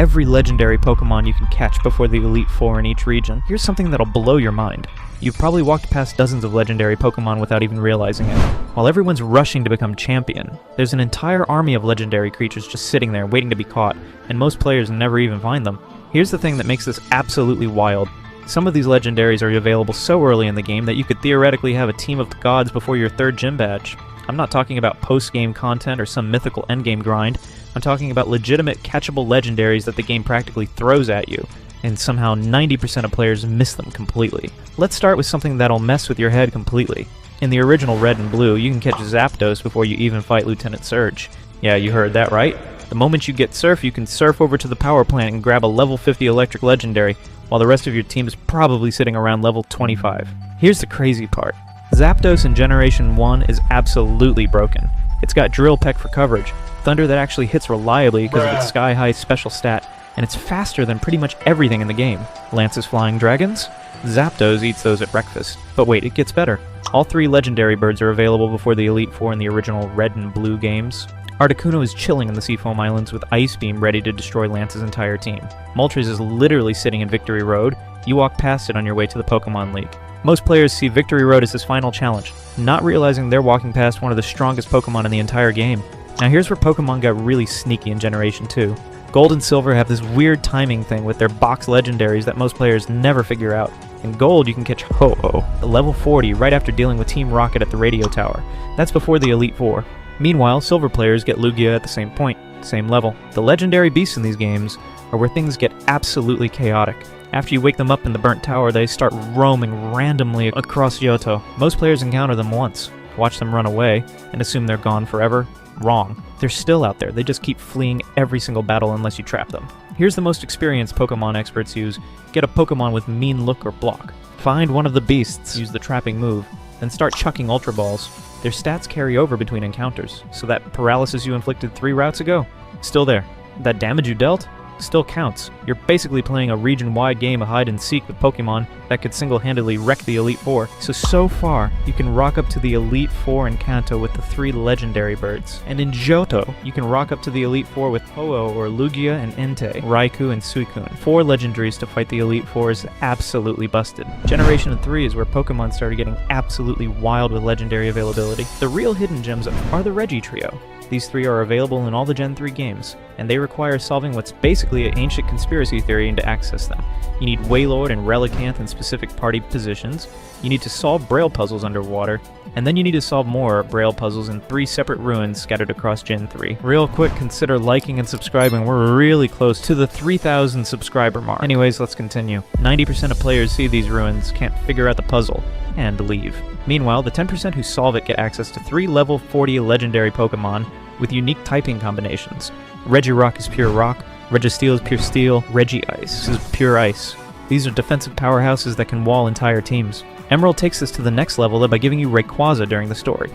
every legendary Pokemon you can catch before the Elite Four in each region. Here's something that'll blow your mind. You've probably walked past dozens of legendary Pokemon without even realizing it. While everyone's rushing to become champion, there's an entire army of legendary creatures just sitting there waiting to be caught, and most players never even find them. Here's the thing that makes this absolutely wild. Some of these legendaries are available so early in the game that you could theoretically have a team of the gods before your 3rd gym badge. I'm not talking about post-game content or some mythical endgame grind. I'm talking about legitimate catchable legendaries that the game practically throws at you, and somehow 90% of players miss them completely. Let's start with something that'll mess with your head completely. In the original Red and Blue, you can catch Zapdos before you even fight Lieutenant Surge. Yeah, you heard that right. The moment you get Surf, you can surf over to the power plant and grab a level 50 electric legendary, while the rest of your team is probably sitting around level 25. Here's the crazy part. Zapdos in Generation 1 is absolutely broken. It's got Drill Peck for coverage, Thunder that actually hits reliably because of its sky-high special stat, and it's faster than pretty much everything in the game. Lance's Flying Dragons? Zapdos eats those at breakfast. But wait, it gets better. All 3 legendary birds are available before the Elite Four in the original Red and Blue games. Articuno is chilling in the Seafoam Islands with Ice Beam ready to destroy Lance's entire team. Moltres is literally sitting in Victory Road. You walk past it on your way to the Pokemon League. Most players see Victory Road as his final challenge, not realizing they're walking past one of the strongest Pokemon in the entire game. Now here's where Pokemon got really sneaky in Generation 2. Gold and Silver have this weird timing thing with their box legendaries that most players never figure out. In Gold, you can catch Ho-Oh at level 40 right after dealing with Team Rocket at the radio tower. That's before the Elite Four. Meanwhile, Silver players get Lugia at the same point, same level. The legendary beasts in these games are where things get absolutely chaotic. After you wake them up in the burnt tower, they start roaming randomly across Johto. Most players encounter them once, watch them run away, and assume they're gone forever. Wrong. They're still out there, they just keep fleeing every single battle unless you trap them. Here's the most experienced Pokemon experts use. Get a Pokemon with mean look or block. Find one of the beasts, use the trapping move, then start chucking Ultra Balls. Their stats carry over between encounters, so that paralysis you inflicted 3 routes ago, still there. That damage you dealt, still counts. You're basically playing a region-wide game of hide-and-seek with Pokemon that could single-handedly wreck the Elite Four. So far, you can rock up to the Elite Four in Kanto with the 3 legendary birds. And in Johto, you can rock up to the Elite Four with Ho-Oh or Lugia and Entei, Raikou and Suicune. 4 legendaries to fight the Elite Four is absolutely busted. Generation 3 is where Pokemon started getting absolutely wild with legendary availability. The real hidden gems are the Regi Trio. These 3 are available in all the Gen 3 games, and they require solving what's basically an ancient conspiracy theory to access them. You need Wailord and Relicanth in specific party positions, you need to solve Braille puzzles underwater, and then you need to solve more Braille puzzles in 3 separate ruins scattered across Gen 3. Real quick, consider liking and subscribing. We're really close to the 3,000 subscriber mark. Anyways, let's continue. 90% of players see these ruins, can't figure out the puzzle, and leave. Meanwhile, the 10% who solve it get access to 3 level 40 legendary Pokemon with unique typing combinations. Regirock is pure rock, Registeel is pure steel, Regi-Ice is pure ice. These are defensive powerhouses that can wall entire teams. Emerald takes this to the next level by giving you Rayquaza during the story.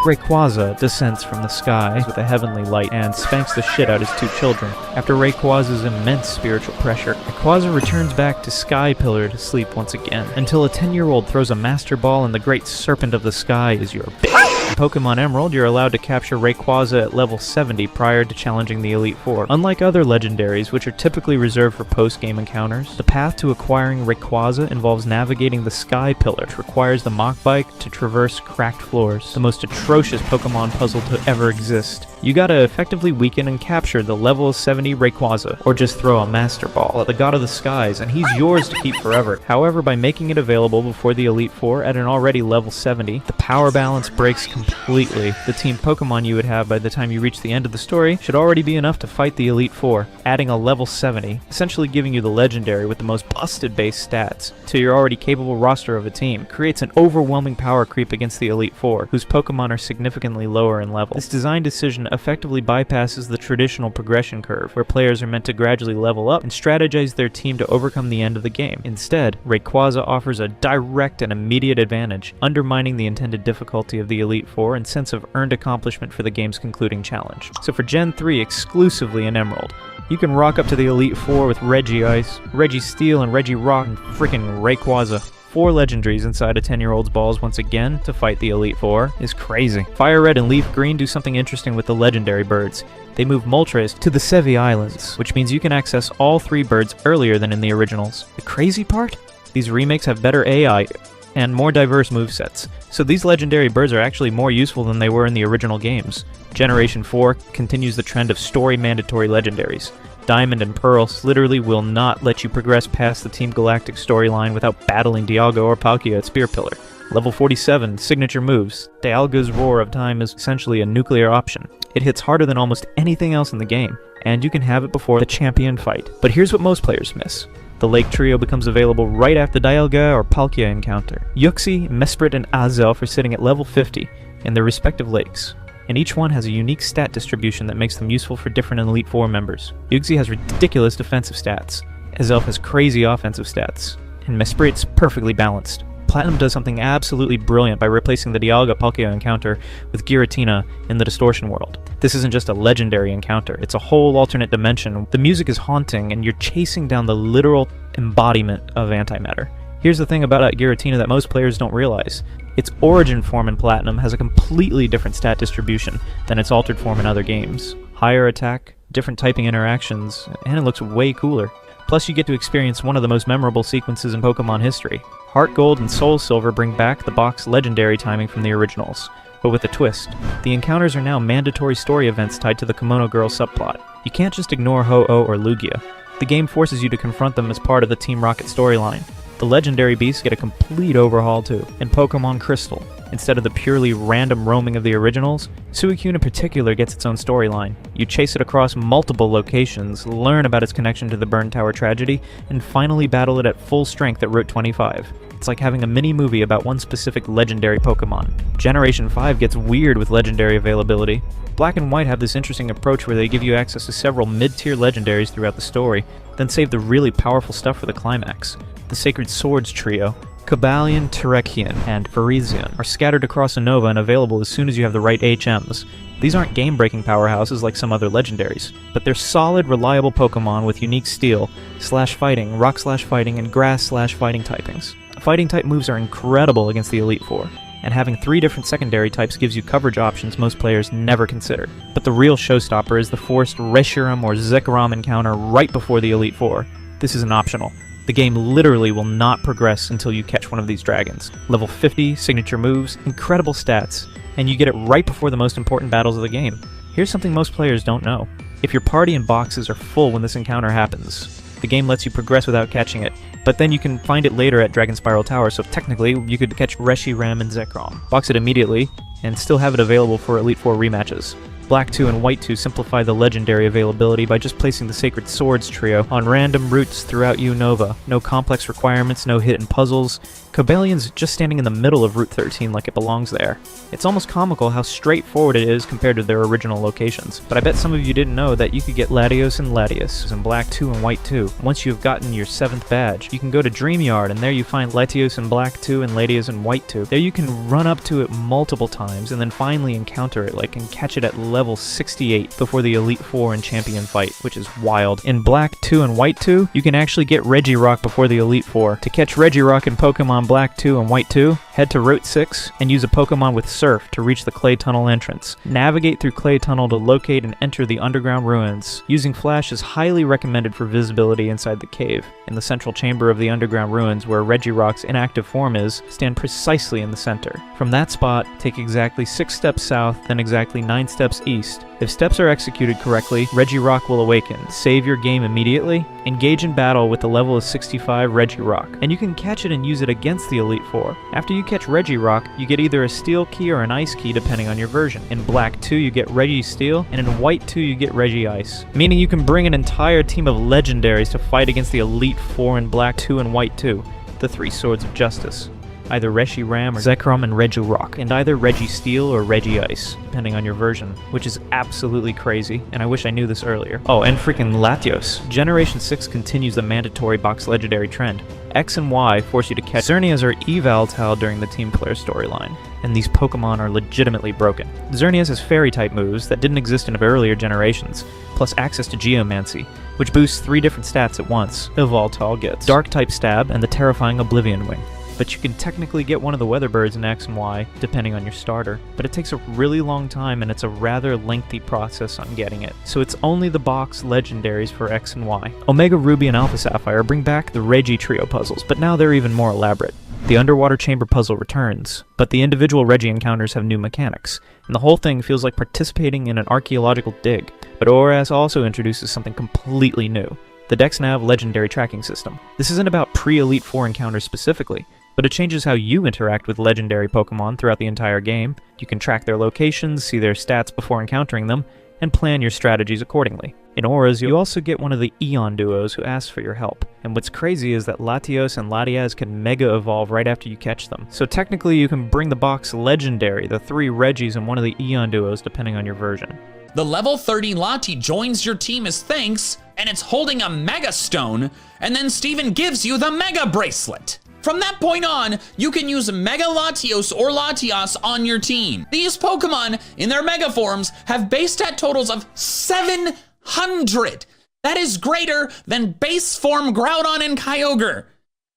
Rayquaza descends from the skies with a heavenly light and spanks the shit out his 2 children. After Rayquaza's immense spiritual pressure, Rayquaza returns back to Sky Pillar to sleep once again, until a 10-year-old throws a Master Ball and the Great Serpent of the Sky is your bitch. In Pokemon Emerald, you're allowed to capture Rayquaza at level 70 prior to challenging the Elite Four. Unlike other legendaries, which are typically reserved for post-game encounters, the path to acquiring Rayquaza involves navigating the Sky Pillar, which requires the Mach Bike to traverse cracked floors. The most atrocious Pokemon puzzle to ever exist. You gotta effectively weaken and capture the level 70 Rayquaza, or just throw a Master Ball at the God of the Skies, and he's yours to keep forever. However, by making it available before the Elite Four at an already level 70, the power balance breaks completely. The team Pokemon you would have by the time you reach the end of the story should already be enough to fight the Elite Four, adding a level 70, essentially giving you the legendary with the most busted base stats to your already capable roster of a team, creates an overwhelming power creep against the Elite Four, whose Pokemon are significantly lower in level. This design decision effectively bypasses the traditional progression curve, where players are meant to gradually level up and strategize their team to overcome the end of the game. Instead, Rayquaza offers a direct and immediate advantage, undermining the intended difficulty of the Elite Four and sense of earned accomplishment for the game's concluding challenge. So for Gen 3 exclusively in Emerald, you can rock up to the Elite Four with Regi-Ice, Registeel, and Regirock, and frickin' Rayquaza. 4 legendaries inside a 10-year-old's balls once again to fight the Elite Four is crazy. Fire Red and Leaf Green do something interesting with the legendary birds. They move Moltres to the Sevi Islands, which means you can access all 3 birds earlier than in the originals. The crazy part? These remakes have better AI and more diverse movesets, so these legendary birds are actually more useful than they were in the original games. Generation 4 continues the trend of story-mandatory legendaries. Diamond and Pearl literally will not let you progress past the Team Galactic storyline without battling Dialga or Palkia at Spear Pillar. Level 47, signature moves. Dialga's Roar of Time is essentially a nuclear option. It hits harder than almost anything else in the game, and you can have it before the champion fight. But here's what most players miss. The Lake Trio becomes available right after the Dialga or Palkia encounter. Yuxi, Mesprit, and Azelf are sitting at level 50 in their respective lakes, and each one has a unique stat distribution that makes them useful for different Elite Four members. Yuxi has ridiculous defensive stats, Azelf has crazy offensive stats, and Mesprit's perfectly balanced. Platinum does something absolutely brilliant by replacing the Dialga Palkia encounter with Giratina in the Distortion world. This isn't just a legendary encounter, it's a whole alternate dimension. The music is haunting, and you're chasing down the literal embodiment of antimatter. Here's the thing about Giratina that most players don't realize. Its origin form in Platinum has a completely different stat distribution than its altered form in other games. Higher attack, different typing interactions, and it looks way cooler. Plus you get to experience one of the most memorable sequences in Pokemon history. Heart Gold and Soul Silver bring back the box legendary timing from the originals, but with a twist. The encounters are now mandatory story events tied to the Kimono Girl subplot. You can't just ignore Ho-Oh or Lugia. The game forces you to confront them as part of the Team Rocket storyline. The legendary beasts get a complete overhaul too, in Pokemon Crystal. Instead of the purely random roaming of the originals, Suicune in particular gets its own storyline. You chase it across multiple locations, learn about its connection to the Burn Tower tragedy, and finally battle it at full strength at Route 25. It's like having a mini-movie about one specific legendary Pokemon. Generation 5 gets weird with legendary availability. Black and White have this interesting approach where they give you access to several mid-tier legendaries throughout the story, then save the really powerful stuff for the climax. The Sacred Swords trio, Cobalion, Terrakion, and Virizion, are scattered across Unova and available as soon as you have the right HMs. These aren't game-breaking powerhouses like some other legendaries, but they're solid, reliable Pokemon with unique Steel/Fighting, Rock/Fighting, and Grass/Fighting typings. Fighting type moves are incredible against the Elite Four, and having 3 different secondary types gives you coverage options most players never consider. But the real showstopper is the forced Reshiram or Zekrom encounter right before the Elite Four. This isn't optional. The game literally will not progress until you catch one of these dragons. Level 50, signature moves, incredible stats, and you get it right before the most important battles of the game. Here's something most players don't know. If your party and boxes are full when this encounter happens, the game lets you progress without catching it, but then you can find it later at Dragon Spiral Tower, so technically you could catch Reshiram and Zekrom, box it immediately, and still have it available for Elite Four rematches. Black 2 and White 2 simplify the legendary availability by just placing the Sacred Swords trio on random routes throughout Unova. No complex requirements, no hidden puzzles. Cobalion's just standing in the middle of Route 13 like it belongs there. It's almost comical how straightforward it is compared to their original locations, but I bet some of you didn't know that you could get Latios and Latias in Black 2 and White 2. Once you've gotten your 7th badge, you can go to Dreamyard and there you find Latios in Black 2 and Latias in White 2. There you can run up to it multiple times and then finally encounter it, and catch it at level 68 before the Elite Four and Champion fight, which is wild. In Black 2 and White 2, you can actually get Regirock before the Elite Four. To catch Regirock in Pokemon Black 2 and White 2, head to Route 6 and use a Pokemon with Surf to reach the Clay Tunnel entrance. Navigate through Clay Tunnel to locate and enter the underground ruins. Using Flash is highly recommended for visibility inside the cave. In the central chamber of the underground ruins, where Regirock's inactive form is, stand precisely in the center. From that spot, take exactly 6 steps south, then exactly 9 steps east. If steps are executed correctly, Regirock will awaken. Save your game immediately, engage in battle with the level of 65 Regirock, and you can catch it and use it against the Elite Four. After you catch Regirock, you get either a Steel Key or an Ice Key depending on your version. In Black 2 you get Registeel, and in White 2 you get Regice, meaning you can bring an entire team of legendaries to fight against the Elite Four in Black 2 and White 2, the 3 Swords of Justice. Either Reshiram or Zekrom and Regirock, and either Registeel or Regice, depending on your version, which is absolutely crazy, and I wish I knew this earlier. Oh, and freaking Latios. Generation 6 continues the mandatory box legendary trend. X and Y force you to catch Xerneas or Evaltal during the Team Flare storyline, and these Pokemon are legitimately broken. Xerneas has Fairy-type moves that didn't exist in earlier generations, plus access to Geomancy, which boosts 3 different stats at once. Evaltal gets Dark-type Stab and the terrifying Oblivion Wing. but you can technically get one of the weather birds in X and Y, depending on your starter. But it takes a really long time and it's a rather lengthy process on getting it, so it's only the box legendaries for X and Y. Omega Ruby and Alpha Sapphire bring back the Regi Trio puzzles, but now they're even more elaborate. The underwater chamber puzzle returns, but the individual Regi encounters have new mechanics, and the whole thing feels like participating in an archaeological dig. But ORAS also introduces something completely new: the DexNav legendary tracking system. This isn't about pre-Elite Four encounters specifically, but it changes how you interact with legendary Pokemon throughout the entire game. You can track their locations, see their stats before encountering them, and plan your strategies accordingly. In Auras, you also get one of the Eon duos who asks for your help. And what's crazy is that Latios and Latias can Mega Evolve right after you catch them. So technically you can bring the box legendary, the 3 Regis and one of the Eon duos depending on your version. The level 30 Lati joins your team as thanks, and it's holding a Mega Stone, and then Steven gives you the Mega Bracelet. From that point on, you can use Mega Latios or Latias on your team. These Pokemon, in their Mega forms, have base stat totals of 700. That is greater than base form Groudon and Kyogre.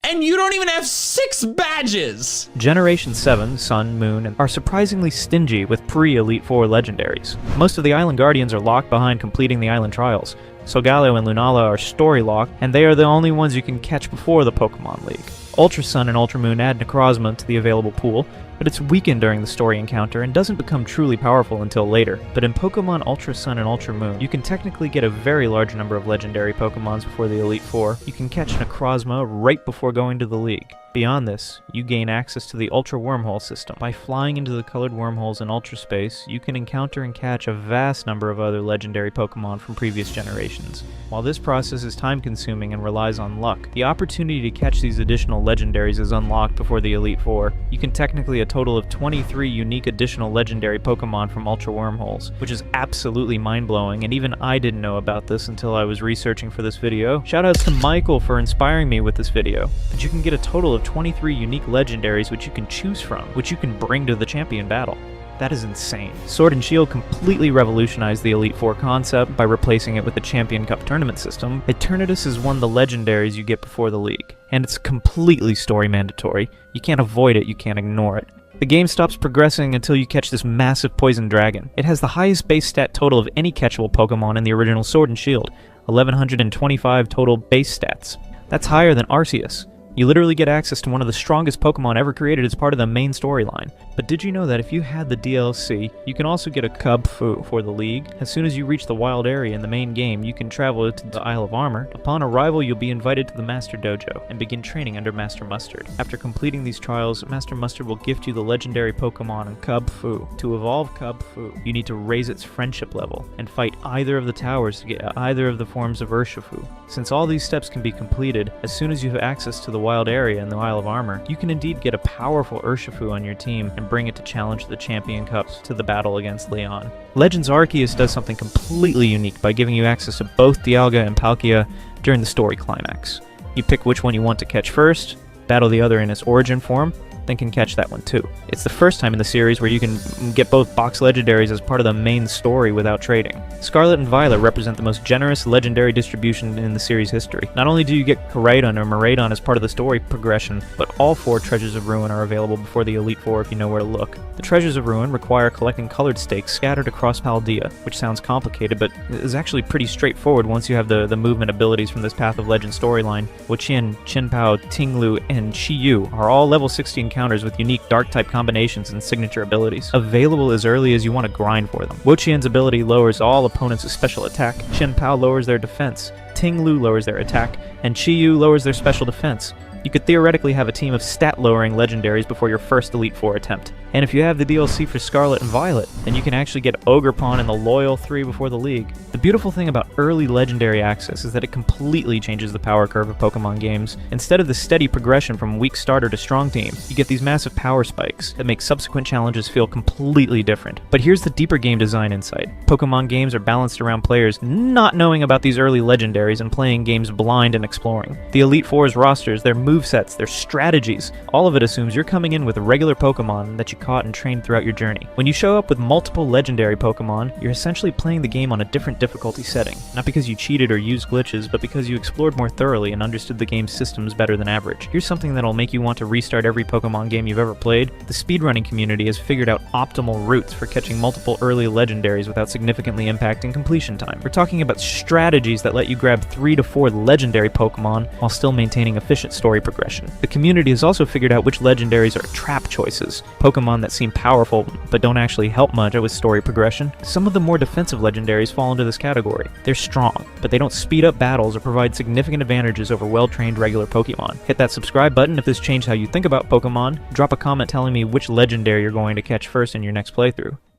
And you don't even have 6 badges! Generation 7, Sun, Moon, are surprisingly stingy with pre-Elite Four legendaries. Most of the Island Guardians are locked behind completing the Island Trials. Solgaleo and Lunala are story locked, and they are the only ones you can catch before the Pokemon League. Ultra Sun and Ultra Moon add Necrozma to the available pool, but it's weakened during the story encounter and doesn't become truly powerful until later. But in Pokemon Ultra Sun and Ultra Moon, you can technically get a very large number of legendary Pokemons before the Elite Four. You can catch Necrozma right before going to the League. Beyond this, you gain access to the Ultra Wormhole system. By flying into the colored wormholes in Ultra Space, you can encounter and catch a vast number of other legendary Pokemon from previous generations. While this process is time-consuming and relies on luck, the opportunity to catch these additional legendaries is unlocked before the Elite Four. You can technically a total of 23 unique additional legendary Pokemon from Ultra Wormholes, which is absolutely mind-blowing, and even I didn't know about this until I was researching for this video. Shoutouts to Michael for inspiring me with this video. But you can get a total of 23 unique legendaries which you can choose from, which you can bring to the champion battle. That is insane. Sword and Shield completely revolutionized the Elite Four concept by replacing it with the Champion Cup tournament system. Eternatus is one of the legendaries you get before the league, and it's completely story mandatory. You can't avoid it, you can't ignore it. The game stops progressing until you catch this massive poison dragon. It has the highest base stat total of any catchable Pokemon in the original Sword and Shield, 1125 total base stats. That's higher than Arceus. You literally get access to one of the strongest Pokemon ever created as part of the main storyline. But did you know that if you had the DLC, you can also get a Cubfu for the League? As soon as you reach the wild area in the main game, you can travel to the Isle of Armor. Upon arrival, you'll be invited to the Master Dojo and begin training under Master Mustard. After completing these trials, Master Mustard will gift you the legendary Pokemon Cubfu. To evolve Cubfu, you need to raise its friendship level and fight either of the towers to get either of the forms of Urshifu. Since all these steps can be completed, as soon as you have access to the wild area in the Isle of Armor, you can indeed get a powerful Urshifu on your team and bring it to challenge the Champion Cups to the battle against Leon. Legends Arceus does something completely unique by giving you access to both Dialga and Palkia during the story climax. You pick which one you want to catch first, battle the other in its origin form, then can catch that one too. It's the first time in the series where you can get both box legendaries as part of the main story without trading. Scarlet and Violet represent the most generous legendary distribution in the series history. Not only do you get Koraidon or Miraidon as part of the story progression, but all 4 Treasures of Ruin are available before the Elite Four if you know where to look. The Treasures of Ruin require collecting colored stakes scattered across Paldea, which sounds complicated, but is actually pretty straightforward once you have the movement abilities from this Path of Legend storyline. Wo-Chien, Qinpao, Tinglu, and Chi-Yu are all level 60 encounters with unique Dark-type combinations and signature abilities, available as early as you want to grind for them. Wo-Chien's ability lowers all opponents' special attack, Qinpao lowers their defense, Tinglu lowers their attack, and Chi-Yu lowers their special defense. You could theoretically have a team of stat-lowering legendaries before your first Elite Four attempt. And if you have the DLC for Scarlet and Violet, then you can actually get Ogerpon and the Loyal 3 before the League. The beautiful thing about early legendary access is that it completely changes the power curve of Pokemon games. Instead of the steady progression from weak starter to strong team, you get these massive power spikes that make subsequent challenges feel completely different. But here's the deeper game design insight. Pokemon games are balanced around players not knowing about these early legendaries and playing games blind and exploring. The Elite Four's rosters, their move movesets, their strategies. All of it assumes you're coming in with regular Pokemon that you caught and trained throughout your journey. When you show up with multiple legendary Pokemon, you're essentially playing the game on a different difficulty setting. Not because you cheated or used glitches, but because you explored more thoroughly and understood the game's systems better than average. Here's something that'll make you want to restart every Pokemon game you've ever played. The speedrunning community has figured out optimal routes for catching multiple early legendaries without significantly impacting completion time. We're talking about strategies that let you grab 3 to 4 legendary Pokemon while still maintaining efficient story progression. The community has also figured out which legendaries are trap choices, Pokemon that seem powerful but don't actually help much with story progression. Some of the more defensive legendaries fall into this category. They're strong, but they don't speed up battles or provide significant advantages over well-trained regular Pokemon. Hit that subscribe button if this changed how you think about Pokemon. Drop a comment telling me which legendary you're going to catch first in your next playthrough.